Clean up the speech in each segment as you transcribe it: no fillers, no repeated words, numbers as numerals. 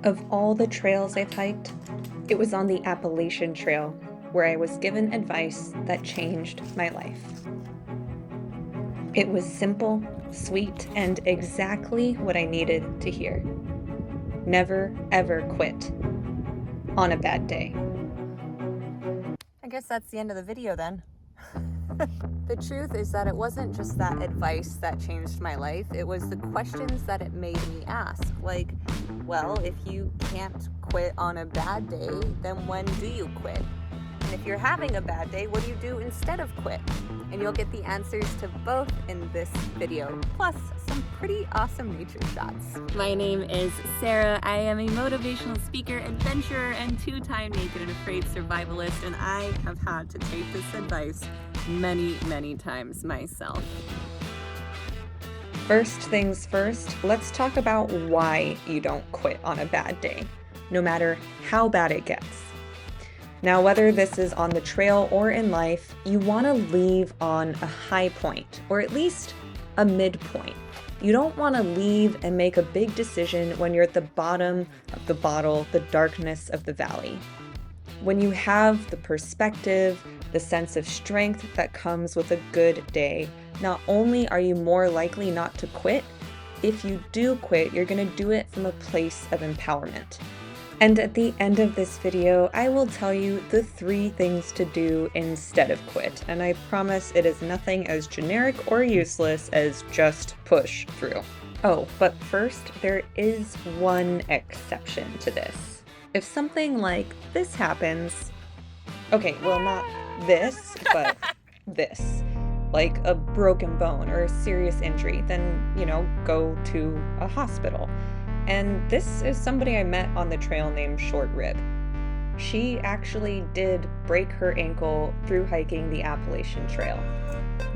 Of all the trails I've hiked, it was on the Appalachian Trail where I was given advice that changed my life. It was simple, sweet, and exactly what I needed to hear. Never, ever quit on a bad day. I guess that's the end of the video then. The truth is that it wasn't just that advice that changed my life, it was the questions that it made me ask. Like, well, if you can't quit on a bad day, then when do you quit? And if you're having a bad day, what do you do instead of quit? And you'll get the answers to both in this video, plus some pretty awesome nature shots. My name is Sarah. I am a motivational speaker, adventurer, and two-time naked and afraid survivalist, and I have had to take this advice many, many times myself. First things first, let's talk about why you don't quit on a bad day, no matter how bad it gets. Now, whether this is on the trail or in life, you want to leave on a high point, or at least a midpoint. You don't want to leave and make a big decision when you're at the bottom of the bottle, the darkness of the valley. When you have the perspective, the sense of strength that comes with a good day, not only are you more likely not to quit, if you do quit, you're going to do it from a place of empowerment. And at the end of this video, I will tell you the 3 things to do instead of quit. And I promise it is nothing as generic or useless as just push through. Oh, but first, there is one exception to this. If something like this happens, okay, well, not this, but this, like a broken bone or a serious injury, then, go to a hospital. And this is somebody I met on the trail named Short Rib. She actually did break her ankle through hiking the Appalachian Trail.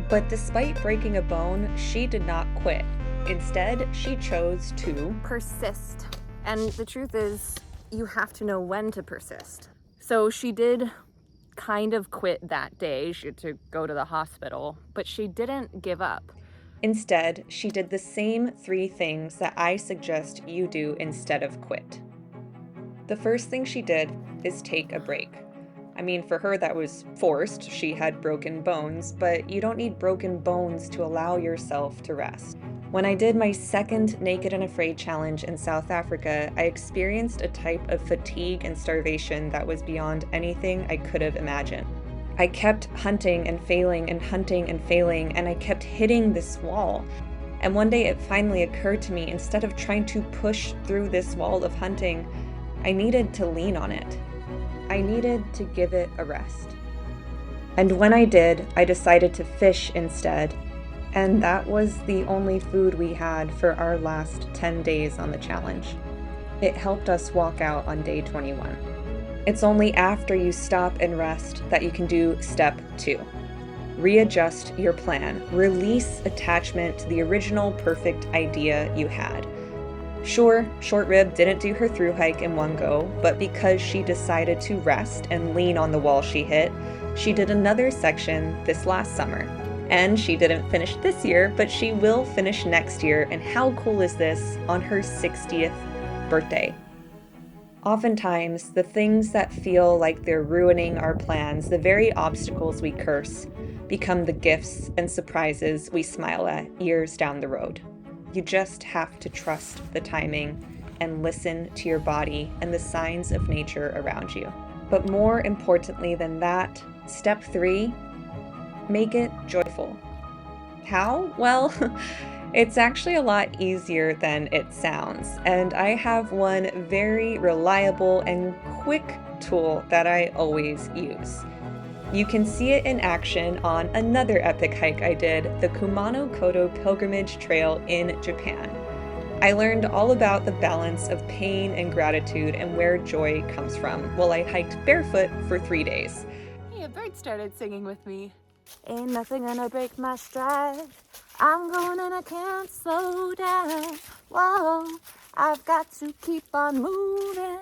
But despite breaking a bone, she did not quit. Instead, she chose to persist. And the truth is, you have to know when to persist. So she did kind of quit that day. She had to go to the hospital, but she didn't give up. Instead, she did the same 3 things that I suggest you do instead of quit. The first thing she did is take a break. I mean, for her that was forced. She had broken bones, but you don't need broken bones to allow yourself to rest. When I did my second Naked and Afraid challenge in South Africa, I experienced a type of fatigue and starvation that was beyond anything I could have imagined. I kept hunting and failing and hunting and failing, and I kept hitting this wall. And one day it finally occurred to me, instead of trying to push through this wall of hunting, I needed to lean on it. I needed to give it a rest. And when I did, I decided to fish instead. And that was the only food we had for our last 10 days on the challenge. It helped us walk out on day 21. It's only after you stop and rest that you can do step 2. Readjust your plan. Release attachment to the original perfect idea you had. Sure, Short Rib didn't do her through hike in one go, but because she decided to rest and lean on the wall she hit, she did another section this last summer. And she didn't finish this year, but she will finish next year. And how cool is this, on her 60th birthday? Oftentimes, the things that feel like they're ruining our plans, the very obstacles we curse, become the gifts and surprises we smile at years down the road. You just have to trust the timing and listen to your body and the signs of nature around you. But more importantly than that, step 3, make it joyful. How? Well, it's actually a lot easier than it sounds, and I have one very reliable and quick tool that I always use. You can see it in action on another epic hike I did, the Kumano-Koto Pilgrimage Trail in Japan. I learned all about the balance of pain and gratitude and where joy comes from while I hiked barefoot for 3 days. Hey, a bird started singing with me. Ain't nothing gonna break my stride. I'm going and I can't slow down. Whoa, I've got to keep on moving.